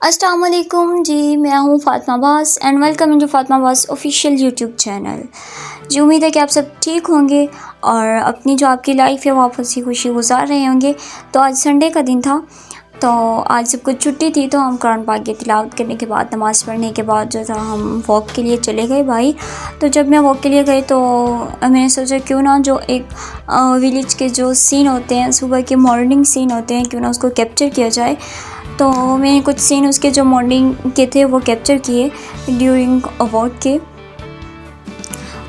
अस्सलाम वालेकुम जी, मैं हूँ Fatima Abbas and welcome into Fatima Abbas official YouTube channel. जी उम्मीद है कि आप सब ठीक होंगे और अपनी जो आपकी लाइफ है वो आप हंसी खुशी गुजार रहे होंगे। तो आज संडे का दिन था, तो आज सबको छुट्टी थी, तो हम कुरान पाक की तिलावत करने के बाद, नमाज़ पढ़ने के बाद जो था हम वॉक के लिए चले गए भाई। तो जब मैं वॉक के लिए गई तो मैंने सोचा क्यों ना जो एक विलेज के जो सीन होते हैं, सुबह के मॉर्निंग सीन होते हैं, क्यों ना उसको कैप्चर किया जाए। तो मैंने कुछ सीन उसके जो मॉर्निंग के थे वो कैप्चर किए ड्यूरिंग वॉक के।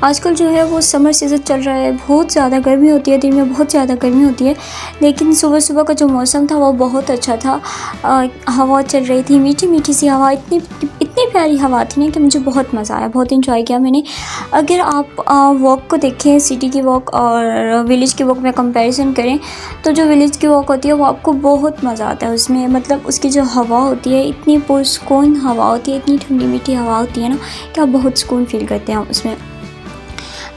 आजकल जो है वो समर सीज़न चल रहा है, बहुत ज़्यादा गर्मी होती है, दिन में बहुत ज़्यादा गर्मी होती है, लेकिन सुबह सुबह का जो मौसम था वो बहुत अच्छा था। हवा चल रही थी, मीठी मीठी सी हवा, इतनी इतनी प्यारी हवा थी ना कि मुझे बहुत मज़ा आया, बहुत इंजॉय किया मैंने। अगर आप वॉक को देखें, सिटी की वॉक और विलेज की वॉक में कंपैरिजन करें, तो जो विलेज की वॉक होती है वो आपको बहुत मज़ा आता है उसमें। मतलब उसकी जो हवा होती है, इतनी पुरसुकून हवा होती है, इतनी ठंडी मीठी हवा होती है ना कि आप बहुत सुकून फील करते हैं उसमें।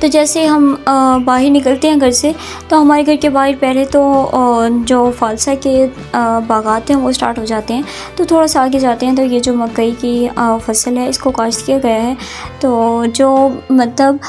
तो जैसे हम बाहर निकलते हैं घर से, तो हमारे घर के बाहर पहले तो जो फालसा के बागात हैं वो स्टार्ट हो जाते हैं। तो थोड़ा सा आगे जाते हैं तो ये जो मकई की फसल है इसको काश्त किया गया है। तो जो मतलब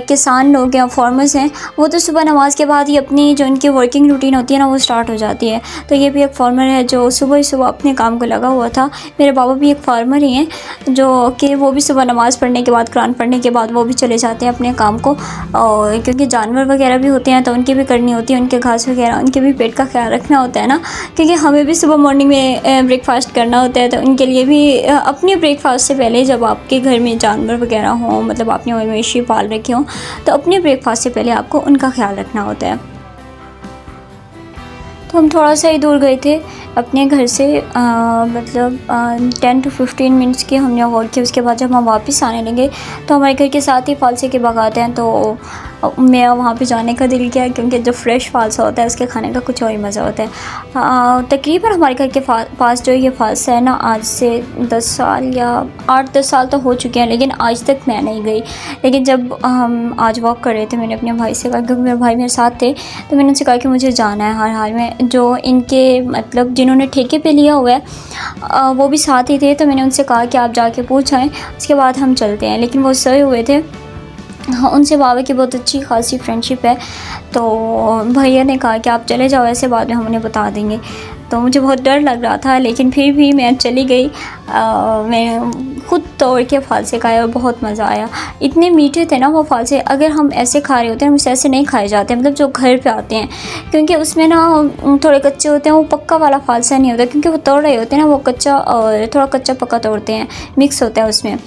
किसान लोग या फार्मर्स हैं वो तो सुबह नमाज के बाद ही अपनी जो इनकी वर्किंग रूटीन होती है ना वो स्टार्ट हो जाती है। तो ये भी एक फार्मर है जो सुबह ही सुबह अपने काम को लगा हुआ था। मेरे बाबा भी एक फार्मर ही हैं जो कि वो भी सुबह नमाज़ पढ़ने के बाद, कुरान पढ़ने के बाद वो भी चले जाते हैं अपने काम को। और क्योंकि जानवर वगैरह भी होते हैं तो उनकी भी करनी होती है, उनके घास वगैरह, उनके भी पेट का ख्याल रखना होता है ना, क्योंकि हमें भी सुबह मॉर्निंग में ब्रेकफास्ट करना होता है। तो उनके लिए भी अपने ब्रेकफास्ट से पहले, जब आपके घर में जानवर वगैरह हों, मतलब आपने मवेशी पाल रखे हों, तो अपने ब्रेकफास्ट से पहले आपको उनका ख्याल रखना होता है। तो हम थोड़ा सा ही दूर गए थे अपने घर से, मतलब 10 to 15 मिनट्स की हमने वॉक की। उसके बाद जब हम वापस आने लगे तो हमारे घर के साथ ही फालसे के बागात हैं, तो मेरा वहाँ पे जाने का दिल किया, क्योंकि जो फ्रेश फालसा होता है उसके खाने का कुछ और ही मज़ा होता है। तकरीबन हमारे घर के पास जो ये फालसा है ना, आज से 10 साल या 8-10 साल तो हो चुके हैं, लेकिन आज तक मैं नहीं गई। लेकिन जब हम आज वॉक कर रहे थे, मैंने अपने भाई से कहा, क्योंकि मेरे भाई मेरे साथ थे, तो मैंने उनसे कहा कि मुझे जाना है हर हाल में। जो इनके मतलब जिन्होंने ठेके पे लिया हुआ है वो भी साथ ही थे, तो मैंने उनसे कहा कि आप जाके पूछ आएँ, उसके बाद हम चलते हैं। लेकिन वो सोए हुए थे। हाँ, उनसे बाबा की बहुत अच्छी खासी फ्रेंडशिप है, तो भैया ने कहा कि आप चले जाओ, ऐसे बाद में हम उन्हें बता देंगे। तो मुझे बहुत डर लग रहा था, लेकिन फिर भी मैं चली गई। मैं खुद तोड़ के फालसे खाए और बहुत मज़ा आया। इतने मीठे थे ना वो फालसे, अगर हम ऐसे खा रहे होते हैं, हमसे ऐसे नहीं खाए जाते, मतलब जो घर पे आते हैं, क्योंकि उसमें ना थोड़े कच्चे होते हैं, वो पक्का वाला फालसा नहीं होता, क्योंकि वो तोड़ रहे होते हैं ना, वो कच्चा और थोड़ा कच्चा पक्का तोड़ते हैं, मिक्स होता है उसमें।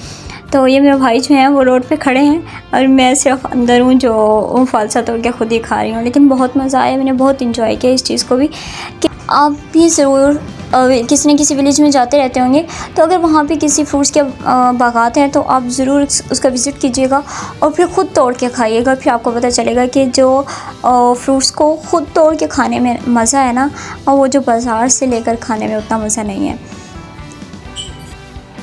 तो ये मेरे भाई जो हैं वो रोड पे खड़े हैं और मैं सिर्फ अंदर हूँ जो फालसा तोड़ के ख़ुद ही खा रही हूँ। लेकिन बहुत मज़ा आया, मैंने बहुत इंजॉय किया इस चीज़ को भी। कि आप भी ज़रूर किसी न किसी विलेज में जाते रहते होंगे, तो अगर वहाँ पे किसी फ्रूट्स के बागात हैं तो आप ज़रूर उसका विज़िट कीजिएगा और फिर ख़ुद तोड़ के खाइएगा। फिर आपको पता चलेगा कि जो फ्रूट्स को ख़ुद तोड़ के खाने में मज़ा है ना, और वो जो बाज़ार से लेकर खाने में उतना मज़ा नहीं है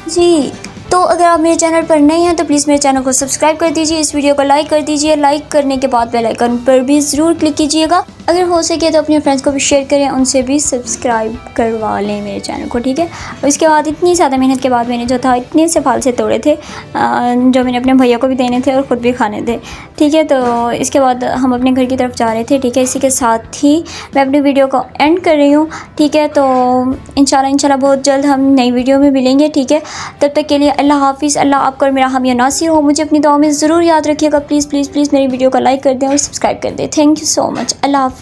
जी। तो अगर आप मेरे चैनल पर नए हैं तो प्लीज़ मेरे चैनल को सब्सक्राइब कर दीजिए, इस वीडियो को लाइक कर दीजिए। लाइक करने के बाद बेल आइकन पर भी ज़रूर क्लिक कीजिएगा। अगर हो सके तो अपने फ्रेंड्स को भी शेयर करें, उनसे भी सब्सक्राइब करवा लें मेरे चैनल को, ठीक है। और इसके बाद इतनी ज़्यादा मेहनत के बाद मैंने जो था इतने से फालसे तोड़े थे, जो मैंने अपने भैया को भी देने थे और ख़ुद भी खाने थे, ठीक है। तो इसके बाद हम अपने घर की तरफ जा रहे थे, ठीक है। इसी के साथ ही मैं अपनी वीडियो को एंड कर रही हूँ, ठीक है। तो इंशाल्लाह बहुत जल्द हम नई वीडियो में मिलेंगे, ठीक है। तब तक के लिए अल्लाह हाफ़िज़। अल्लाह आपका और मेरा हामी नासिर हो। मुझे अपनी दुआ में ज़रूर याद रखिएगा। प्लीज़ प्लीज़ प्लीज़ मेरी वीडियो को लाइक कर दें और सब्सक्राइब कर दें। Thank you so much. अल्लाह हाफ़िज़।